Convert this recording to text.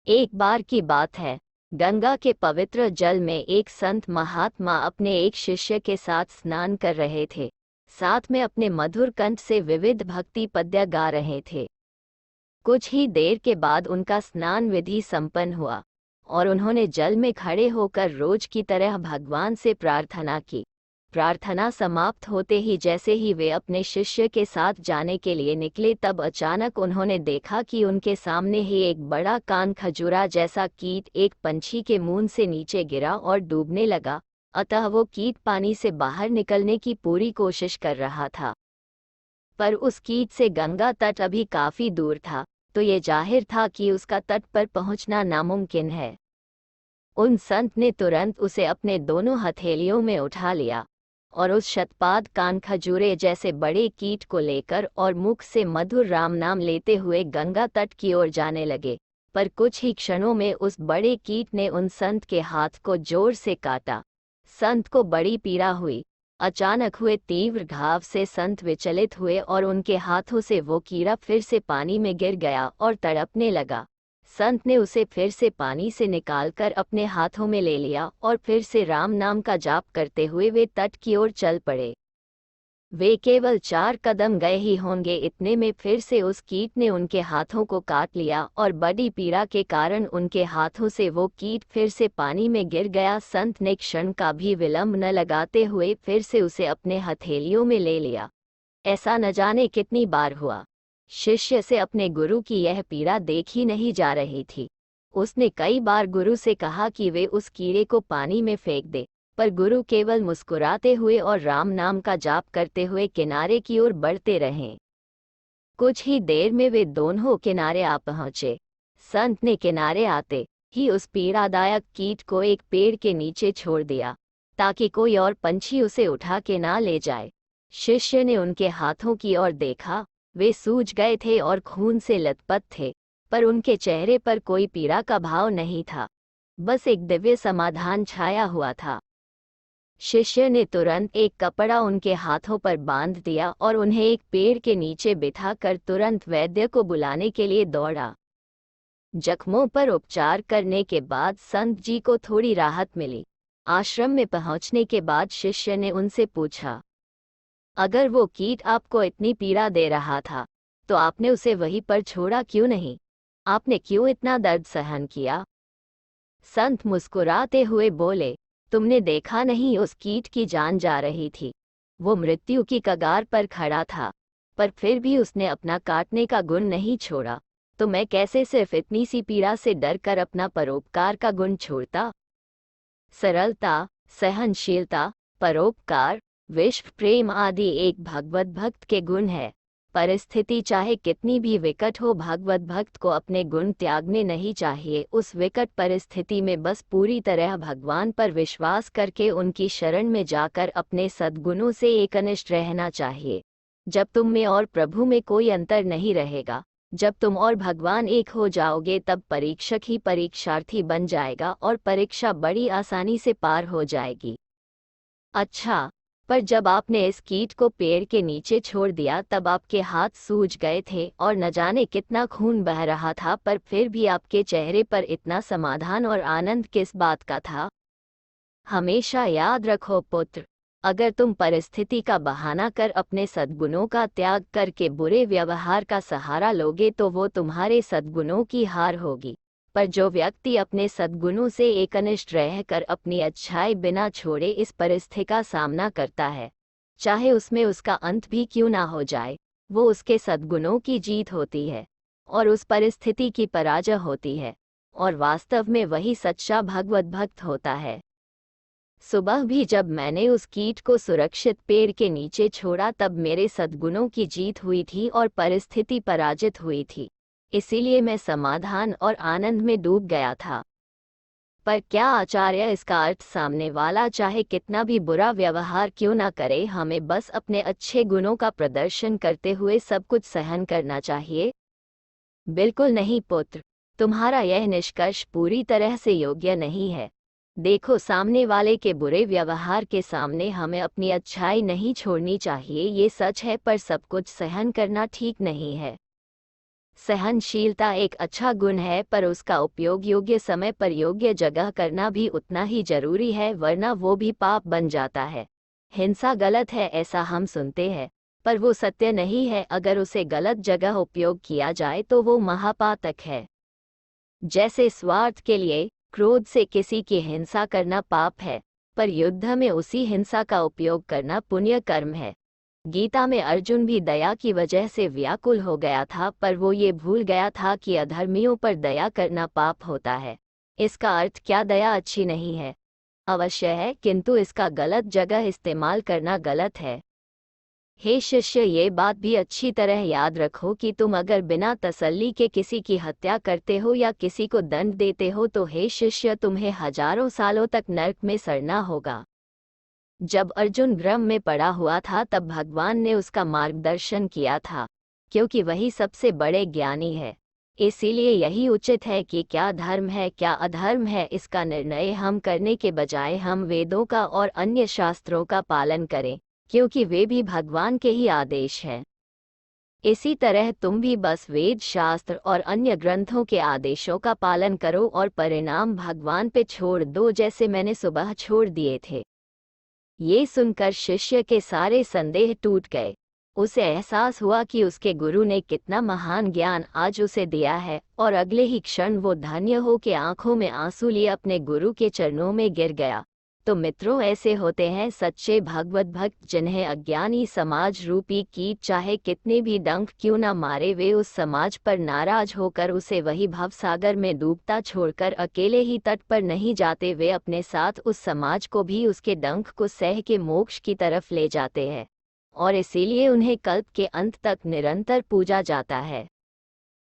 एक बार की बात है, गंगा के पवित्र जल में एक संत महात्मा अपने एक शिष्य के साथ स्नान कर रहे थे। साथ में अपने मधुर कंठ से विविध भक्ति पद्य गा रहे थे। कुछ ही देर के बाद उनका स्नान विधि संपन्न हुआ और उन्होंने जल में खड़े होकर रोज की तरह भगवान से प्रार्थना की। प्रार्थना समाप्त होते ही जैसे ही वे अपने शिष्य के साथ जाने के लिए निकले, तब अचानक उन्होंने देखा कि उनके सामने ही एक बड़ा कान खजूरा जैसा कीट एक पंछी के मुंह से नीचे गिरा और डूबने लगा। अतः वो कीट पानी से बाहर निकलने की पूरी कोशिश कर रहा था, पर उस कीट से गंगा तट अभी काफी दूर था, तो ये जाहिर था कि उसका तट पर पहुंचना नामुमकिन है। उन संत ने तुरंत उसे अपने दोनों हथेलियों में उठा लिया और उस शतपाद कान खजूरे जैसे बड़े कीट को लेकर और मुख से मधुर राम नाम लेते हुए गंगा तट की ओर जाने लगे। पर कुछ ही क्षणों में उस बड़े कीट ने उन संत के हाथ को जोर से काटा। संत को बड़ी पीड़ा हुई। अचानक हुए तीव्र घाव से संत विचलित हुए और उनके हाथों से वो कीड़ा फिर से पानी में गिर गया और तड़पने लगा। संत ने उसे फिर से पानी से निकालकर अपने हाथों में ले लिया और फिर से राम नाम का जाप करते हुए वे तट की ओर चल पड़े। वे केवल 4 कदम गए ही होंगे, इतने में फिर से उस कीट ने उनके हाथों को काट लिया और बड़ी पीड़ा के कारण उनके हाथों से वो कीट फिर से पानी में गिर गया। संत ने क्षण का भी विलंब न लगाते हुए फिर से उसे अपने हथेलियों में ले लिया। ऐसा न जाने कितनी बार हुआ। शिष्य से अपने गुरु की यह पीड़ा देखी नहीं जा रही थी। उसने कई बार गुरु से कहा कि वे उस कीड़े को पानी में फेंक दे, पर गुरु केवल मुस्कुराते हुए और राम नाम का जाप करते हुए किनारे की ओर बढ़ते रहे। कुछ ही देर में वे दोनों किनारे आ पहुंचे। संत ने किनारे आते ही उस पीड़ादायक कीट को एक पेड़ के नीचे छोड़ दिया ताकि कोई और पंछी उसे उठा के ना ले जाए। शिष्य ने उनके हाथों की ओर देखा। वे सूज गए थे और खून से लथपथ थे, पर उनके चेहरे पर कोई पीड़ा का भाव नहीं था, बस एक दिव्य समाधान छाया हुआ था। शिष्य ने तुरंत एक कपड़ा उनके हाथों पर बांध दिया और उन्हें एक पेड़ के नीचे बिठाकर तुरंत वैद्य को बुलाने के लिए दौड़ा। जख्मों पर उपचार करने के बाद संत जी को थोड़ी राहत मिली। आश्रम में पहुंचने के बाद शिष्य ने उनसे पूछा, अगर वो कीट आपको इतनी पीड़ा दे रहा था तो आपने उसे वहीं पर छोड़ा क्यों नहीं? आपने क्यों इतना दर्द सहन किया? संत मुस्कुराते हुए बोले, तुमने देखा नहीं, उस कीट की जान जा रही थी। वो मृत्यु की कगार पर खड़ा था, पर फिर भी उसने अपना काटने का गुण नहीं छोड़ा। तो मैं कैसे सिर्फ इतनी सी पीड़ा से डर कर अपना परोपकार का गुण छोड़ता? सरलता, सहनशीलता, परोपकार, विश्व प्रेम आदि एक भगवत भक्त के गुण है। परिस्थिति चाहे कितनी भी विकट हो, भगवत भक्त को अपने गुण त्यागने नहीं चाहिए। उस विकट परिस्थिति में बस पूरी तरह भगवान पर विश्वास करके उनकी शरण में जाकर अपने सद्गुणों से एकनिष्ठ रहना चाहिए। जब तुम में और प्रभु में कोई अंतर नहीं रहेगा, जब तुम और भगवान एक हो जाओगे, तब परीक्षक ही परीक्षार्थी बन जाएगा और परीक्षा बड़ी आसानी से पार हो जाएगी। अच्छा, पर जब आपने इस कीट को पेड़ के नीचे छोड़ दिया तब आपके हाथ सूज गए थे और न जाने कितना खून बह रहा था, पर फिर भी आपके चेहरे पर इतना समाधान और आनंद किस बात का था? हमेशा याद रखो पुत्र, अगर तुम परिस्थिति का बहाना कर अपने सद्गुणों का त्याग करके बुरे व्यवहार का सहारा लोगे तो वो तुम्हारे सद्गुणों की हार होगी। पर जो व्यक्ति अपने सद्गुणों से एकनिष्ठ रहकर अपनी अच्छाई बिना छोड़े इस परिस्थिति का सामना करता है, चाहे उसमें उसका अंत भी क्यों ना हो जाए, वो उसके सद्गुणों की जीत होती है और उस परिस्थिति की पराजय होती है, और वास्तव में वही सच्चा भगवत भक्त होता है। सुबह भी जब मैंने उस कीट को सुरक्षित पेड़ के नीचे छोड़ा तब मेरे सद्गुणों की जीत हुई थी और परिस्थिति पराजित हुई थी, इसीलिए मैं समाधान और आनंद में डूब गया था। पर क्या आचार्य, इसका अर्थ सामने वाला चाहे कितना भी बुरा व्यवहार क्यों ना करे, हमें बस अपने अच्छे गुणों का प्रदर्शन करते हुए सब कुछ सहन करना चाहिए? बिल्कुल नहीं पुत्र, तुम्हारा यह निष्कर्ष पूरी तरह से योग्य नहीं है। देखो, सामने वाले के बुरे व्यवहार के सामने हमें अपनी अच्छाई नहीं छोड़नी चाहिए, ये सच है, पर सब कुछ सहन करना ठीक नहीं है। सहनशीलता एक अच्छा गुण है, पर उसका उपयोग योग्य समय पर योग्य जगह करना भी उतना ही जरूरी है, वरना वो भी पाप बन जाता है। हिंसा गलत है ऐसा हम सुनते हैं, पर वो सत्य नहीं है। अगर उसे गलत जगह उपयोग किया जाए तो वो महापातक है। जैसे स्वार्थ के लिए क्रोध से किसी की हिंसा करना पाप है, पर युद्ध में उसी हिंसा का उपयोग करना पुण्य कर्म है। गीता में अर्जुन भी दया की वजह से व्याकुल हो गया था, पर वो ये भूल गया था कि अधर्मियों पर दया करना पाप होता है। इसका अर्थ क्या दया अच्छी नहीं है? अवश्य है, किंतु इसका गलत जगह इस्तेमाल करना गलत है। हे शिष्य, ये बात भी अच्छी तरह याद रखो कि तुम अगर बिना तसल्ली के किसी की हत्या करते हो या किसी को दंड देते हो तो हे शिष्य, तुम्हें हजारों सालों तक नरक में सड़ना होगा। जब अर्जुन भ्रम में पड़ा हुआ था तब भगवान ने उसका मार्गदर्शन किया था, क्योंकि वही सबसे बड़े ज्ञानी है। इसीलिए यही उचित है कि क्या धर्म है क्या अधर्म है, इसका निर्णय हम करने के बजाय हम वेदों का और अन्य शास्त्रों का पालन करें, क्योंकि वे भी भगवान के ही आदेश हैं। इसी तरह तुम भी बस वेद शास्त्र और अन्य ग्रंथों के आदेशों का पालन करो और परिणाम भगवान पे छोड़ दो, जैसे मैंने सुबह छोड़ दिए थे। ये सुनकर शिष्य के सारे संदेह टूट गए। उसे एहसास हुआ कि उसके गुरु ने कितना महान ज्ञान आज उसे दिया है, और अगले ही क्षण वो धन्य हो के आंखों में आंसू लिए अपने गुरु के चरणों में गिर गया। तो मित्रों, ऐसे होते हैं सच्चे भगवत भक्त, जिन्हें अज्ञानी समाज रूपी कीट चाहे कितने भी डंक क्यों न मारे, वे उस समाज पर नाराज होकर उसे वही भवसागर में डूबता छोड़कर अकेले ही तट पर नहीं जाते, वे अपने साथ उस समाज को भी उसके डंक को सह के मोक्ष की तरफ ले जाते हैं, और इसीलिए उन्हें कल्प के अंत तक निरंतर पूजा जाता है।